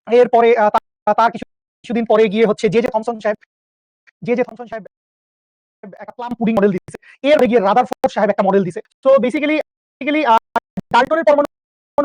এরপরে তার কিছুদিন পরে গিয়ে হচ্ছে থমসন সাহেব একটা প্লাম পুডিং মডেল দিচ্ছে, এর গিয়ে রাদারফোর্ড সাহেব একটা মডেল দিছে। তো বেসিক্যালি ডাল্টনের পরমাণু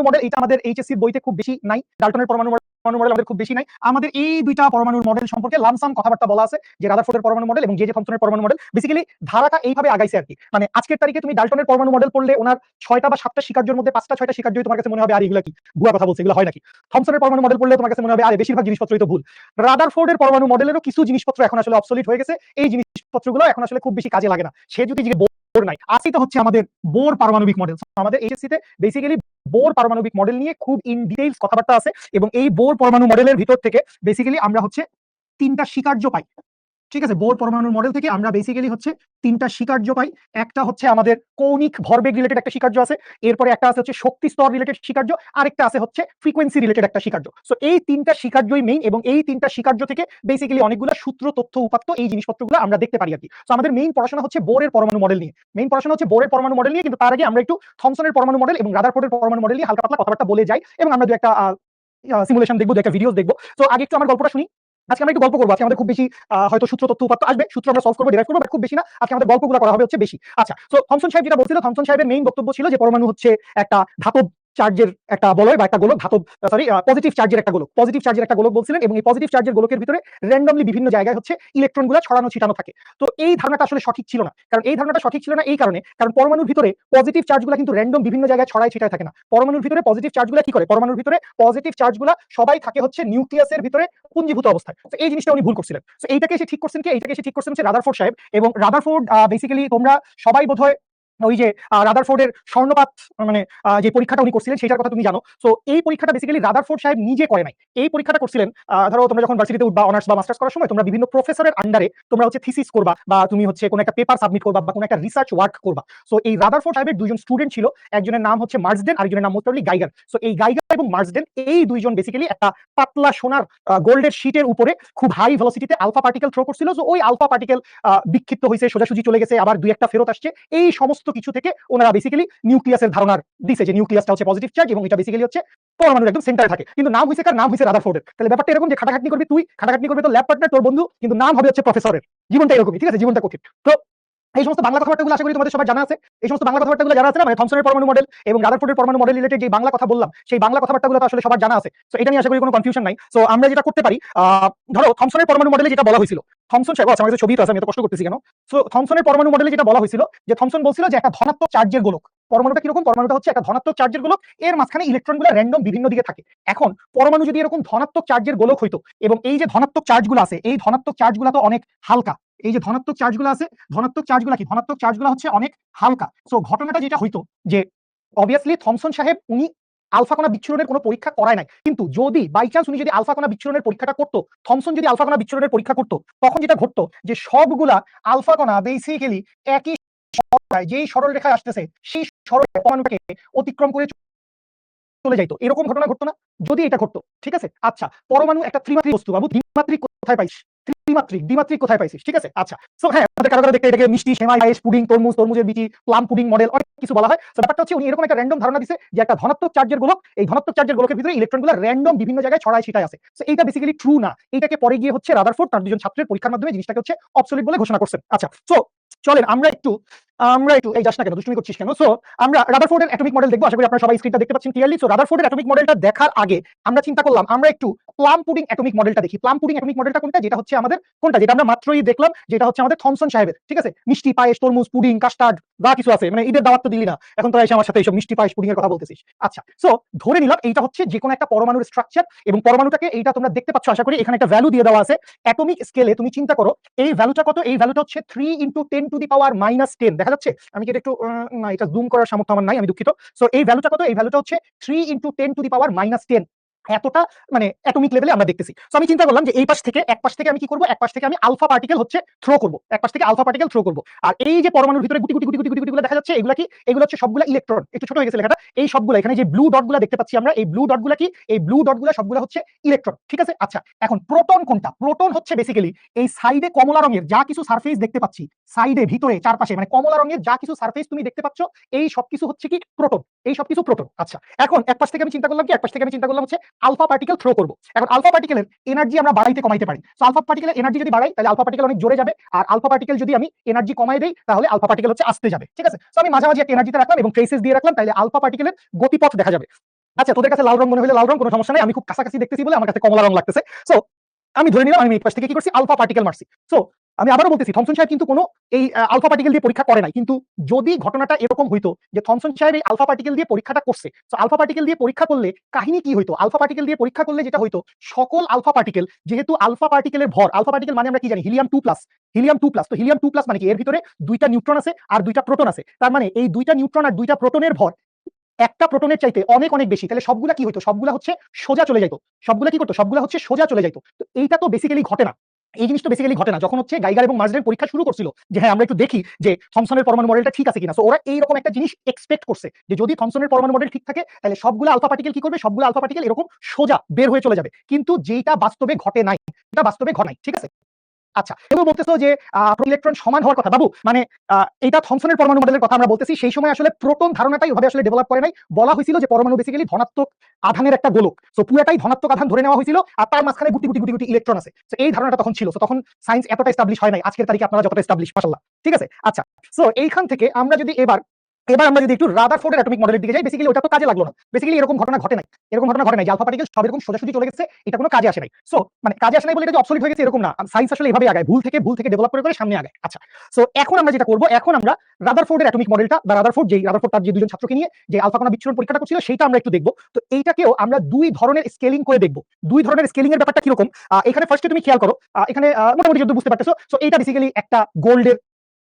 মডেল এটা আমাদের এইচএসসি বইতে খুব বেশি নাই। ডাল্টনের পরমাণু মডেল আমাদের খুব বেশি নাই। আমাদের এই দুইটা পরমাণুর মডেল সম্পর্কে লামসাম কথাবার্তা বলা আছে, যে রাদারফোর্ডের পরমাণু মডেল এবং থমসনের পরমাণু মডেল। বেসিক্যালি ধারাটা এইভাবে আগাইছে আর কি। মানে আজকের তারিখে তুমি ডাল্টনের পরমাণু মডেল পড়লে ওনার 6টা বা 7টা শিকার্যের মধ্যে 5টা 6টা শিকার্যই তোমার কাছে মনে হবে আর এগুলা কি ভুয়া কথা বলছে, এগুলো হয় নাকি। থমসনের পরমাণু মডেল পড়লে তোমার কাছে মনে হবে আরে বেশিরভাগ জিনিসপত্রই তো ভুল। রাদারফোর্ডের পরমাণু মডেলেরও কিছু জিনিসপত্র এখন আসলে অবসলিট হয়ে গেছে, এই জিনিসপত্রগুলো এখন আসলে খুব বেশি কাজে লাগে না। সে যদি নাই আসিটা হচ্ছে আমাদের বোর পারমাণবিক মডেল। আমাদের এইচএসসি তে বেসিক্যালি বোর পারমাণবিক মডেল নিয়ে খুব ইন ডিটেইলস কথাবার্তা আছে, এবং এই বোর পরমাণু মডেলের ভিতর থেকে বেসিক্যালি আমরা হচ্ছে 3টা স্বীকার্য পাই। ঠিক আছে, বোর পরমাণুর মডেল থেকে আমরা বেসিক্যালি হচ্ছে 3টা স্বীকার্য পাই। একটা হচ্ছে আমাদের কৌণিক ভরবেগ রিলেটেড একটা স্বীকার্য আছে, এরপরে একটা আছে হচ্ছে শক্তি স্তর রিলেটেড স্বীকার্য, আরেকটা আছে হচ্ছে ফ্রিকোয়েন্সি রিলেটেড একটা স্বীকার্য। সো এই 3টা স্বীকার্যই মেইন, এবং এই 3টা স্বীকার্য থেকে বেসিক্যালি অনেকগুলো সূত্র, তথ্য, উপাত্ত, এই জিনিসপত্রগুলো আমরা দেখতে পারি আর কি। সো আমাদের মেইন পড়াশোনা হচ্ছে বোরের পরমাণু মডেল নিয়ে, কিন্তু তার আগে আমরা একটু থমসনের পরমাণু মডেল এবং রাদারফোর্ডের পরমাণু মডেল নিয়ে হালকা পাতলা কথাবার্তা বলে যাই, এবং আমরা দু একটা সিমুলেশন দেখবো, দু একটা ভিডিওস দেখবো। তো আগে একটু আমার গল্পটা শুনি। আজকে আমরা একটু গল্প করবো। আজকে আমাদের খুব বেশি হয়তো সূত্র, তথ্য, উপাত্ত আসবে, সূত্র আমরা সলভ করবো, ডিরাইভ করবো, বাট খুব বেশি না। আজকে আমাদের গল্পগুলো করা হবে হচ্ছে বেশি। আচ্ছা, তো থমসন সাহেব যেটা বলছিল, থমসন সাহেবের মেইন বক্তব্য ছিল যে পরমাণু হচ্ছে একটা ধাতব চার্জের একটা বলয় বা একটা গোলক, পজিটিভ চার্জের একটা গোলক বলছিলেন, এবং এই পজিটিভ চার্জের গোলকের ভিতরে র্যান্ডমলি বিভিন্ন জায়গায় হচ্ছে ইলেকট্রনগুলো ছড়ানো ছিটানো থাকে। তো এই ধারণাটা আসলে সঠিক ছিল না। এই কারণে, কারণ পরমাণুর ভিতরে পজিটিভ চার্জগুলো কিন্তু র্যান্ডম বিভিন্ন জায়গায় ছড়ায় ছিটায় থাকে না। পরমাণুর ভিতরে পজিটিভ চার্জগুলো কি করে, পরমাণুর ভিতরে পজিটিভ চার্জগুলো সবাই থাকে হচ্ছে নিউক্লিয়াসের ভিতরে পুঞ্জীভূত অবস্থায়। তো এই জিনিসটা উনি ভুল করছিলেন। তো এইটাকে এসে ঠিক করছেন হচ্ছে রাদারফোর্ড সাহেব। এবং রাদারফোর্ড বেসিক্যালি তোমরা সবাই বোধহয় ওই যে রাদারফোর্ডের স্বর্ণপাত, মানে যে পরীক্ষাটা উনি করছিলেন সেটার কথা তুমি জানো। তো এই পরীক্ষাটা বেসিক্যালি রাদারফোর্ড সাহেব নিজে করে নাই। এই পরীক্ষাটা করছিলেন, ধরো তোমরা যখন ভার্সিটিতে উঠবা অনার্স বা মাস্টার্স করার সময়, তোমরা বিভিন্ন প্রফেসরের আন্ডারে তোমরা হচ্ছে থিসিস করবা, বা তুমি হচ্ছে কোনো একটা পেপার সাবমিট করবা, বা কোনো একটা রিসার্চ ওয়ার্ক করবা। সো এই রাদারফোর্ড সাহেবের দুজন স্টুডেন্ট ছিল, একজনের নাম হচ্ছে মার্সডেন, আরেকজনের নাম মোস্টলি গাইগার। সো এই গাইগার এবং মার্সডেন এই দুইজন বেসিক্যালি একটা পাতলা সোনার গোল্ডের শীটের উপরে খুব হাই ভেলোসিটিতে আলফা পার্টিকেল থ্রো করছিল। সো ওই আলফা পার্টিকেল বিক্ষিপ্ত হয়েছে, সোজাসুজি চলে গেছে, আবার দুই একটা ফেরত আসছে। এই সমস্ত কিছু থেকে ওনারা বেসিক্যালি নিউক্লিয়াসের ধারণা দিছে, যে নিউক্লিয়াসটা হচ্ছে পজিটিভ চার্জ এবং এটা বেসিক্যালি হচ্ছে পরমাণুর একদম সেন্টারে থাকে। কিন্তু নাম হইছে কার, নাম হইছে রাদারফোর্ডের। তাহলে ব্যাপারটা এরকম যে খাটাখাটনি করবি তুই, খাটাখাটনি করবে তো ল্যাব পার্টনার তোর বন্ধু, কিন্তু নাম হবে হচ্ছে প্রফেসরের। জীবনটা এরকমই, ঠিক আছে, জীবনটা কঠিন। তো এই সমস্ত বাংলা কথাবার্তাগুলো আশা করি তোমাদের সবার জানা আছে। এই সমস্ত বাংলা কথাবার্তাগুলো জানা আছে না, মানে থমসনের পরমাণু মডেল এবং রাদারফোর্ডের পরমাণু মডেল রিলেটেড যে বাংলা কথা বললাম, সেই বাংলা কথাবার্তাগুলো তো আসলে সবার জানা আছে। তো এটা নিয়ে আশা করি কোনো কনফিউশন নাই। সো আমরা যেটা করতে পারি, ধরো থমসনের পরমাণু মডেলে যেটা বলা হয়েছিল, থমসন সাহেব, আমার কাছে ছবি তো আছে, আমি এত কষ্ট করতেছি কেন। সো থমসনের পরমাণু মডেলে যেটা বলা হয়েছিল, যে থমসন বলছিল যে একটা ধনাত্মক চার্জের গোলক। পরমাণুটা কিরকম, পরমাণুটা হচ্ছে একটা ধনাত্মক চার্জের গোলক, এর মাঝখানে ইলেকট্রনগুলো র্যান্ডম বিভিন্ন দিকে থাকে। এখন পরমাণু যদি এরকম ধনাত্মক চার্জের গোলক হইতো, এবং এই যে ধনাত্মক চার্জগুলো আছে, এই ধনাত্মক চার্জগুলো তো অনেক হালকা। এই যে ধনাত্মক চার্জগুলো আছে, ধনাত্মক চার্জগুলো কি, ধনাত্মক চার্জগুলো হচ্ছে অনেক হালকা। সো ঘটনাটা যেটা হইতো যে অবভিয়াসলি থমসন সাহেব উনি আলফা কণা বিচ্ছুরণের কোনো পরীক্ষা করায় নাই, কিন্তু যদি বাই চান্স উনি যদি আলফা কণা বিচ্ছুরণের পরীক্ষাটা করতো, থমসন যদি আলফা কণা বিচ্ছুরণের পরীক্ষা করতো, তখন যেটা ঘটতো যে সবগুলা আলফা কণা বেসিক্যালি একই যেই সরল রেখায় আসতেছে সেই সরল পরমাণুটাকে অতিক্রম করে চলে যাইতো। এরকম ঘটনা ঘটতো না যদি এটা ঘটতো, ঠিক আছে। আচ্ছা, পরমাণু একটা ত্রিমাত্রিক বস্তু, বাবু দ্বিমাত্রিক কোথায় পাইছিস, দ্বিমাত্রিক কোথায় পাইছিস, ঠিক আছে। আচ্ছা, সো হ্যাঁ, আমাদের কারো কারো দেখতে এটাকে মিষ্টি, সেমাই, পায়েস, পুডিং, তরমুজ, তরমুজের বিচি, প্লাম পুডিং মডেল, অনেক কিছু বলা হয়। তো ব্যাপারটা হচ্ছে উনি এরকম একটা র্যান্ডম ধারণা দিছে যে একটা ধনাত্মক চার্জের গোলক, এই ধনাত্মক চার্জের গোলকের ভিতরে ইলেকট্রনগুলো র্যান্ডম বিভিন্ন জায়গায় ছড়ায় ছিটায় আছে। সো এইটা বেসিক্যালি ট্রু না। এটাকে পরে গিয়ে হচ্ছে রাদারফোর্ড তার দুজন ছাত্রের পরীক্ষার মাধ্যমে জিনিসটাকে হচ্ছে অবসলিট বলে ঘোষণা করছেন। আচ্ছা, সো চলেন আমরা একটু এই যাস না কেন, দুষ্টুমি করছিস কেন। সো আমরা রাদারফোর্ডের অ্যাটমিক মডেল দেখবো। আশা করি আপনারা সবাই স্ক্রিনটা দেখতে পাচ্ছেন ক্লিয়ারলি। সো রাদারফোর্ডের অ্যাটমিক মডেলটা দেখার আগে আমরা চিন্তা করলাম আমরা একটু প্লাম পুডিং অ্যাটমিক মডেলটা দেখি। প্লাম পুডিং অ্যাটমিক মডেলটা কোনটা, যেটা হচ্ছে আমাদের কোনটা, যেটা আমরা মাত্রই দেখলাম, যেটা হচ্ছে আমাদের থমসন সাহেবের, ঠিক আছে। মিষ্টি, পায়েস, তরমুজ, পুডিং, কাস্টার্ড, যা কিছু আছে, মানে ঈদের দাওয়াত তো দিলি না, এখন তোরা এসে আমার সাথে এইসব মিষ্টি, পায়েস, পুডিং এর কথা বলতেছিস। আচ্ছা, সো ধরে নিলাম এইটা হচ্ছে যে কোনো একটা পরমাণুর স্ট্রাকচার, এবং পরমাণুটাকে এইটা তোমরা দেখতে পাচ্ছ, আশা করি এখানে একটা ভ্যালু দিয়ে দেওয়া আছে অ্যাটমিক স্কেলে। তুমি চিন্তা করো এই ভ্যালুটা কত, এই ভ্যালুটা হচ্ছে 3 × 10⁻⁻10। দেখা যাচ্ছে, আমি কি একটু না, এটা জুম করার সামর্থ্য আমার নাই, আমি দুঃখিত। সো এই ভ্যালুটা কত, এই ভ্যালুটা হচ্ছে 3 × 10⁻⁻10। এতটা মানে অ্যাটমিক লেভেলে আমরা দেখতেছি। সো আমি চিন্তা করলাম যে এই পাশ থেকে, এক পাশ থেকে আমি কি করব, এক পাশ থেকে আমি আলফা পার্টিকেল হচ্ছে থ্রো করব, এক পাশ থেকে আলফা পার্টিকেল থ্রো করব। আর এই যে পরমাণুর ভিতরে গুটি গুটি গুটি গুটি গুটিগুলো দেখা যাচ্ছে, এগুলা কি, এগুলো হচ্ছে সবগুলা ইলেকট্রন। একটু ছোট হয়ে গেছে লেখাটা, এই সবগুলা এখানে যে ব্লু ডটগুলো দেখতে পাচ্ছি আমরা, এই ব্লু ডটগুলো কি, এই ব্লু ডটগুলো সবগুলো হচ্ছে ইলেকট্রন, ঠিক আছে। আচ্ছা, এখন প্রোটন কোনটা, প্রোটন হচ্ছে বেসিক্যালি এই সাইডে কমলা রঙের যা কিছু সারফেস দেখতে পাচ্ছি, সাইডে ভিতরে চারপাশে মানে কমলা রঙের যা কিছু সারফেস তুমি দেখতে পাচ্ছ, এই সবকিছু হচ্ছে কি প্রোটন, এই সবকিছু প্রোটন। আচ্ছা, এখন এক পাশ থেকে আমি চিন্তা করলাম কি, এক পাশ থেকে আমি চিন্তা করলাম হচ্ছে আলফা পার্টিকেল থ্রো করব। এখন আলফা পার্টিকেলের এনার্জি আমরা বাড়াইতে কমাইতে পারি। সো আলফা পার্টিকেলের এনার্জি যদি বাড়াই তাহলে আলফা পার্টিকেল অনেক জোরে যাবে, আর আলফা পার্টিকেল যদি আমি এনার্জি কমাই দেই তাহলে আলফা পার্টিকেল হচ্ছে আসতে যাবে। ঠিক আছে, সো আমি মাঝামাঝি একটা এনার্জিতে রাখলাম এবং ট্রেসেস দিয়ে রাখলাম, তাহলে আলফা পার্টিকেলের গতিপথ দেখা যাবে। আচ্ছা, তোদের কাছে লাল রং মনে হলে লাল রং, কোনো সমস্যা নাই, আমি খুব কাছাকাছি দেখতেছি বলে আমার কাছে কমলা রং লাগতেছে। সো আমি ধরে নিলাম আমি এই পাশ থেকে কি করছি, আলফা পার্টিকেল মারছি। সো আমি আবারও বলতেছি, থমসন সাহেব কিন্তু কোনো এই আলফা পার্টিকেল দিয়ে পরীক্ষা করে নাই, কিন্তু যদি ঘটনাটা এরকম হইতো যে থমসন সাহেব এই আলফা পার্টিকেল দিয়ে পরীক্ষাটা করছে, তো আলফা পার্টিকেল দিয়ে পরীক্ষা করলে কাহিনী কি হইতো, আলফা পার্টিকেল দিয়ে পরীক্ষা করলে যেটা হইতো, সকল আলফা পার্টিকেল, যেহেতু আলফা পার্টিকেলের ভর, আলফা পার্টিকেল মানে আমরা কি জানি, হিলিয়াম 2+, হিলিয়াম 2+, তো হিলিয়াম 2+ মানে কি, এর ভিতরে 2টা নিউট্রন আছে আর 2টা প্রোটন আছে, তার মানে এই 2টা নিউট্রন আর 2টা প্রোটনের ভর একটা প্রোটনের চাইতে অনেক অনেক বেশি, তাহলে সবগুলা কি হইতো, সবগুলা হচ্ছে সোজা চলে যাইতো, সবগুলা কি করতো, সবগুলা হচ্ছে সোজা চলে যাইতো। তো এইটা তো বেসিক্যালি ঘটে না, এই জিনিসটা বেসিক্যালি ঘটে না যখন হচ্ছে গাইগার এবং মার্জেনের পরীক্ষা শুরু করছিল, যে হ্যাঁ আমরা একটু দেখি যে থমসনের পরমাণু মডেলটা ঠিক আছে কিনা। সো ওরা এইরকম একটা জিনিস এক্সপেক্ট করছে যে যদি থমসনের পরমাণু মডেল ঠিক থাকে তাহলে সবগুলো আলফা পার্টিকেল কি করবে, সবগুলো আলফা পার্টিকেল এরকম সোজা বের হয়ে চলে যাবে, কিন্তু যেটা বাস্তবে ঘটে নাই, এটা বাস্তবে ঘটাই। ঠিক আছে, আচ্ছা, এবং বলতেছো যে ইলেকট্রন সমান হওয়ার কথা, বাবু মানে এটা থমসনের পরমাণু মডেলের কথা আমরা বলতেছি, সেই সময় আসলে প্রোটন ধারণাটাই ওভাবে আসলে ডেভেলপ করে নাই। বলা হয়েছিল যে পরমাণু বেসিক্যালি ধনাত্মক আধানের একটা গোলক, সো পুরোটাই ধনাত্মক আধান ধরে নেওয়া হয়েছিল, আর তার মাঝখানে গুটি গুটি গুটি গুটি ইলেকট্রন আছে। সো এই ধারণাটা তখন ছিল, সো তখন সায়েন্স এতটা এস্টাবলিশ হয় নাই আজকের তারিখে আপনারা যতটা এস্টাবলিশ, মাশাআল্লাহ। ঠিক আছে, আচ্ছা, সো এইখান থেকে আমরা যদি এবার আমরা যদি একটু রাদারফোর্ডের অ্যাটমিক মডেলের দিকে যাই, বেসিক্যালি ওটা তো কাজে লাগলো না, বেসিক্যালি এরকম ঘটনা ঘটে নাই, এরকম ঘটনা ঘটে নাই যে আলফা পার্টিকেল সব এরকম সোজাসুজি চলে গেছে, এটা কোনো কাজে আসে নাই। সো মানে কাজে আসে নাই বলে এটা যে অবসলিউট হয়ে গেছে এরকম না, সায়েন্স আসলে এভাবে আগায়, ভুল থেকে ডেভেলপ করে করে সামনে আগায়। আচ্ছা, সো এখন আমরা যেটা করব, এখন আমরা রাদারফোর্ডের অ্যাটমিক মডেলটা, বা রাদারফোর্ড তার যে দুজন ছাত্রকে নিয়ে যে আলফা কণা বিচ্ছুরণ পরীক্ষাটা করছিল সেইটা আমরা একটু দেখব। তো এইটাকেও আমরা দুই ধরনের স্কেলিং করে দেখব। দুই ধরনের স্কেলিং এর ব্যাপারটা কিরকম, এখানে ফার্স্টে তুমি খেয়াল করো, এখানে মোটামুটি যদি বুঝতে পারতেছো। সো এইটা বেসিক্যালি একটা গোল্ডের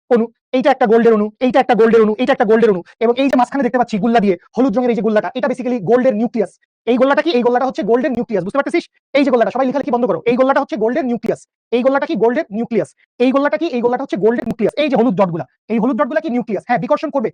অণু, এইটা একটা গোল্ডের অণু, এইটা একটা গোল্ডের অণু, এইটা একটা গোল্ডের অণু, এবং এই যে মাঝখানে দেখতে পাচ্ছি গুল্লা দিয়ে হলুদ রঙের এই যে গুল্লাটা, এটা বেসিক্যালি গোল্ডের নিউক্লিয়াস। এই গোল্লাটা কি, এই গোল্লাটা হচ্ছে গোল্ডের নিউক্লিয়াস, বুঝতে পারতেছিস? এই যে গোল্লাটা, সবাই লেখালেখি বন্ধ করো, এই গোল্লাটা হচ্ছে গোল্ডের নিউক্লিয়াস। এই গোল্লাটা কি, গোল্ডের নিউক্লিয়াস। এই গোল্লাটা কি, এই গোল্লাটা হচ্ছে গোল্ডের নিউক্লিয়াস। এই যে হলুদ ডটগুলা, এই হলুদ ডটগুলা কি নিউক্লিয়াস। হ্যাঁ, বিকর্ষণ করবে,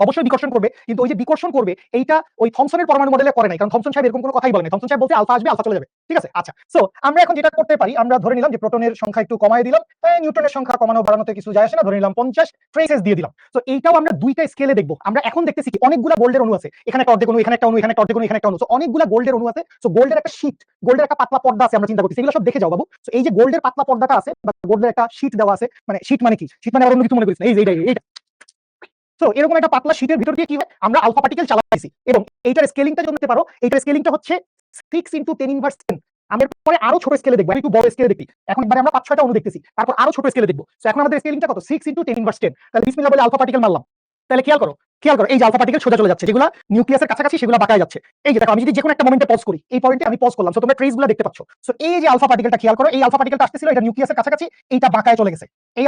অবশ্যই বিকর্ষণ করবে, কিন্তু ওই যে বিকর্ষণ করবে এইটা ওই থমসনের পরমাণু মডেলে করে নাই, কারণ থমসন সাহেব এরকম কোনো কথাই বলে নাই। থমসন সাহেব বলতে আলফা আসবে, আলফা চলে যাবে। ঠিক আছে, আচ্ছা, সো আমরা এখন যেটা করতে পারি, আমরা ধরে নিলাম যে প্রোটনের সংখ্যা একটু কমায় দিলাম, নিউট্রনের সংখ্যা কমানো বাড়ানোতে কিছু যায় আসে না, ধরে নিলাম 50, ট্রেসেস দিয়ে দিলাম। সো এইটাও আমরা দুইটা স্কেলে দেখবো। আমরা এখন দেখতেছি কি, অনেকগুলা গোল্ডের অণু আছে, এখানে একটা অর্ধেক অণু, এখানে একটা অণু, এখানে একটা অর্ধেক অণু, এখানে একটা অণু, সো অনেকগুলা গোল্ডের অণু আছে। সো গোল্ডের একটা শীট, গোল্ডের একটা পাতলা পর্দা আছে, আমরা চিন্তা করতেছি, এগুলো সব দেখে যাও বাবু। সো এই যে গোল্ডের পাতলা পর্দাটা আছে, বা গোল্ডের একটা শীট দেওয়া আছে, মানে শীট মানে কি, শীট মানে অন্য কিছু মনে করিস না, এই যে এইটা। সো এরকম একটা পাতলা শীটের ভিতর দিয়ে কি হয়, আমরা আলফা পার্টিকেল চালাইছি, এবং এইটার স্কেলিংটা জানতে পারো, এইটার স্কেলিংটা হচ্ছে 6 × 10⁻10। আমি পরে আরো ছোট স্কেলে দেখবো, একটু বড় স্কেলে দেখি। এখন একবারে আমরা 5-6টা অণু দেখতেছি, তারপর আরো ছোট স্কেলে দেখবো। সো এখন আমাদের স্কেলিংটা কত, 6 × 10⁻10। তাহলে বিসমিল্লাহ বলে আলফা পার্টিকেল মারলাম, তাহলে খেয়াল করো, এই যে আলফা পার্টিকেল সোজা চলে যাচ্ছে, যেগুলো নিউক্লিয়াসের কাছাকাছি সেগুলো বাঁকায় যাচ্ছে। এই যে দেখো, আমি যদি যে কোনো একটা মোমেন্টে পজ করি, এই পয়েন্টে আমি পজ করলাম, সো তোমরা ট্রেসগুলো দেখতে পাচ্ছ। সো এই যে আলফা পার্টিকেলটা খেয়াল করো, এই আলফা পার্টিকেলটা আসতেছিল, এটা নিউক্লিয়াসের কাছাকাছি, এইটা বাঁকায় চলে গেছে। এই